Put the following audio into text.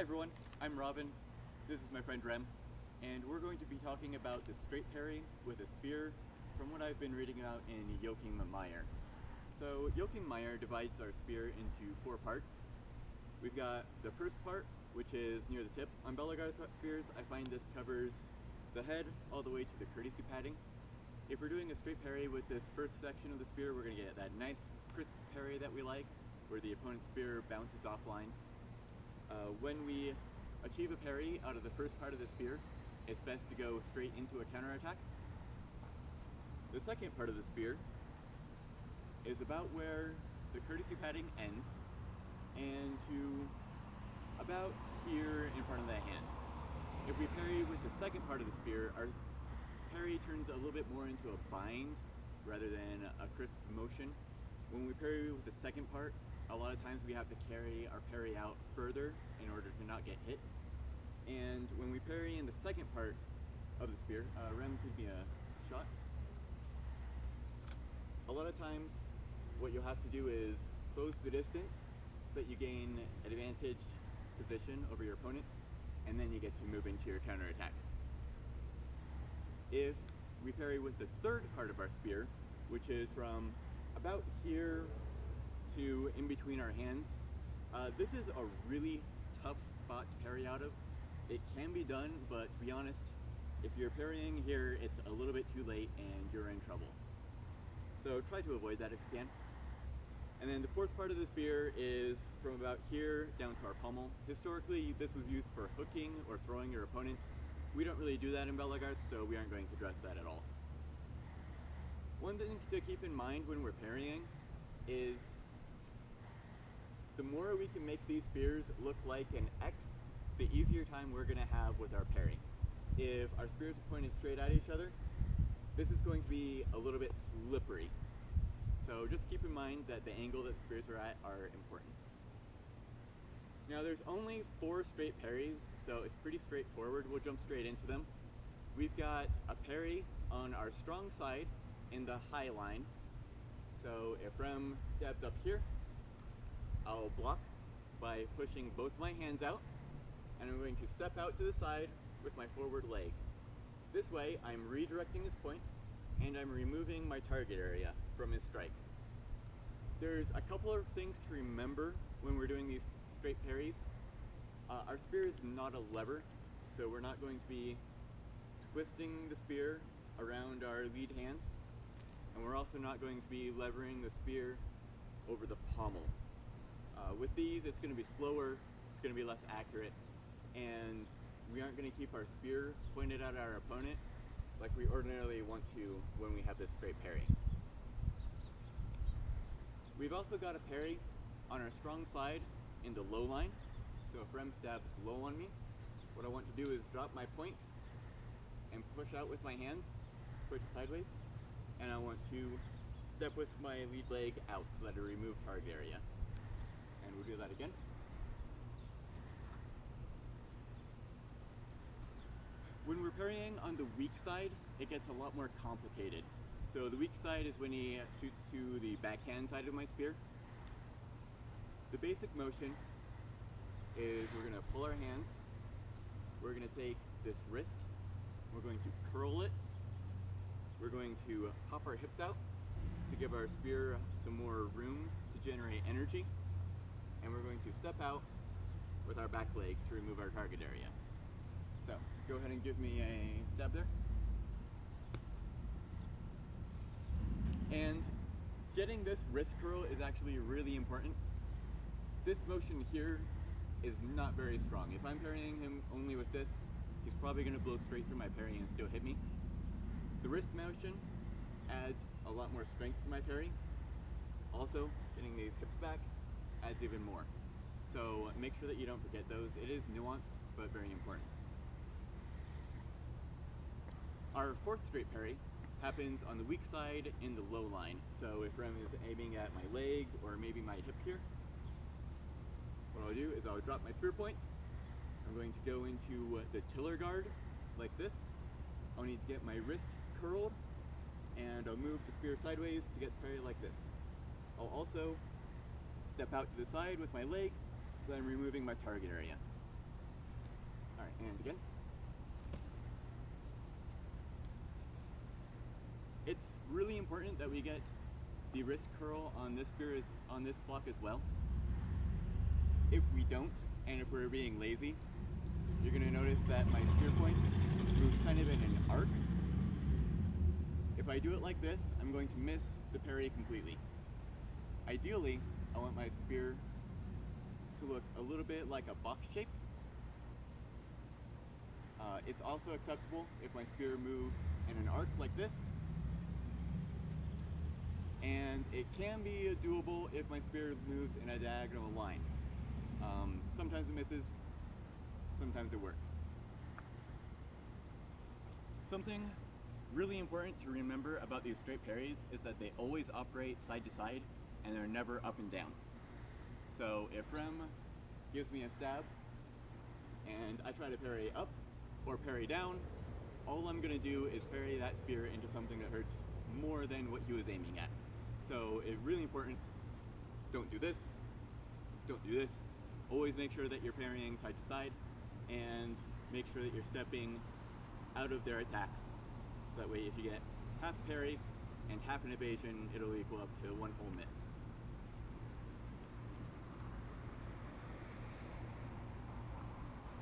everyone, I'm Rahvin, this is my friend Rem, and we're going to be talking about the straight parry with a spear from what I've been reading about in Joachim Meyer. So Joachim Meyer divides our spear into 4 parts. We've got the first part, which is near the tip. On belegarth spears, I find this covers the head all the way to the courtesy padding. If we're doing a straight parry with this first section of the spear, we're going to get that nice crisp parry that we like, where the opponent's spear bounces offline. When we achieve a parry out of the first part of the spear, it's best to go straight into a counterattack. The second part of the spear is about where the courtesy padding ends and to about here in front of the hand. If we parry with the second part of the spear, our parry turns a little bit more into a bind rather than a crisp motion. When we parry with the second part, a lot of times we have to carry our parry out further in order to not get hit. And when we parry in the second part of the spear, Rem could be a shot. A lot of times what you'll have to do is close the distance so that you gain an advantage position over your opponent, and then you get to move into your counterattack. If we parry with the third part of our spear, which is from about here to in between our hands, this is a really tough spot to parry out of. It can be done, but to be honest, if you're parrying here, it's a little bit too late and you're in trouble. So try to avoid that if you can. And then the fourth part of the spear is from about here down to our pommel. Historically, this was used for hooking or throwing your opponent. We don't really do that in belegarth, so we aren't going to address that at all. One thing to keep in mind when we're parrying is the more we can make these spears look like an X, the easier time we're going to have with our parry. If our spears are pointed straight at each other, this is going to be a little bit slippery. So just keep in mind that the angle that the spears are at are important. Now there's only 4 straight parries, so it's pretty straightforward. We'll jump straight into them. We've got a parry on our strong side in the high line. So if Rem stabs up here, I'll block by pushing both my hands out, and I'm going to step out to the side with my forward leg. This way, I'm redirecting his point, and I'm removing my target area from his strike. There's a couple of things to remember when we're doing these straight parries. Our spear is not a lever, so we're not going to be twisting the spear around our lead hand, and we're also not going to be levering the spear over the pommel. With these, it's going to be slower, it's going to be less accurate, and we aren't going to keep our spear pointed at our opponent like we ordinarily want to when we have this straight parry. We've also got a parry on our strong side in the low line. So if Rem stabs low on me, what I want to do is drop my point and push out with my hands, push it sideways, and I want to step with my lead leg out so that I remove target area. And we'll do that again. When we're parrying on the weak side, it gets a lot more complicated. So the weak side is when he shoots to the backhand side of my spear. The basic motion is we're going to pull our hands, we're going to take this wrist, we're going to curl it, we're going to pop our hips out to give our spear some more room to generate energy, and we're going to step out with our back leg to remove our target area. So, go ahead and give me a stab there. And getting this wrist curl is actually really important. This motion here is not very strong. If I'm parrying him only with this, he's probably going to blow straight through my parry and still hit me. The wrist motion adds a lot more strength to my parry. Also, getting these hips back adds even more. So make sure that you don't forget those. It is nuanced, but very important. Our fourth straight parry happens on the weak side in the low line. So if Rem is aiming at my leg or maybe my hip here, what I'll do is I'll drop my spear point. I'm going to go into the tiller guard like this. I'll need to get my wrist curled, and I'll move the spear sideways to get the parry like this. I'll also step out to the side with my leg so that I'm removing my target area. Alright, and again. It's really important that we get the wrist curl on this spear on this block as well. If we don't, and if we're being lazy, you're going to notice that my spear point moves kind of in an arc. If I do it like this, I'm going to miss the parry completely. Ideally, I want my spear to look a little bit like a box shape. It's also acceptable if my spear moves in an arc like this. And it can be doable if my spear moves in a diagonal line. Sometimes it misses, sometimes it works. Something really important to remember about these straight parries is that they always operate side to side and they're never up and down. So if Rem gives me a stab and I try to parry up or parry down, all I'm going to do is parry that spear into something that hurts more than what he was aiming at. So it's really important, don't do this, don't do this. Always make sure that you're parrying side to side and make sure that you're stepping out of their attacks. So that way if you get half parry and half an evasion, it'll equal up to one whole miss.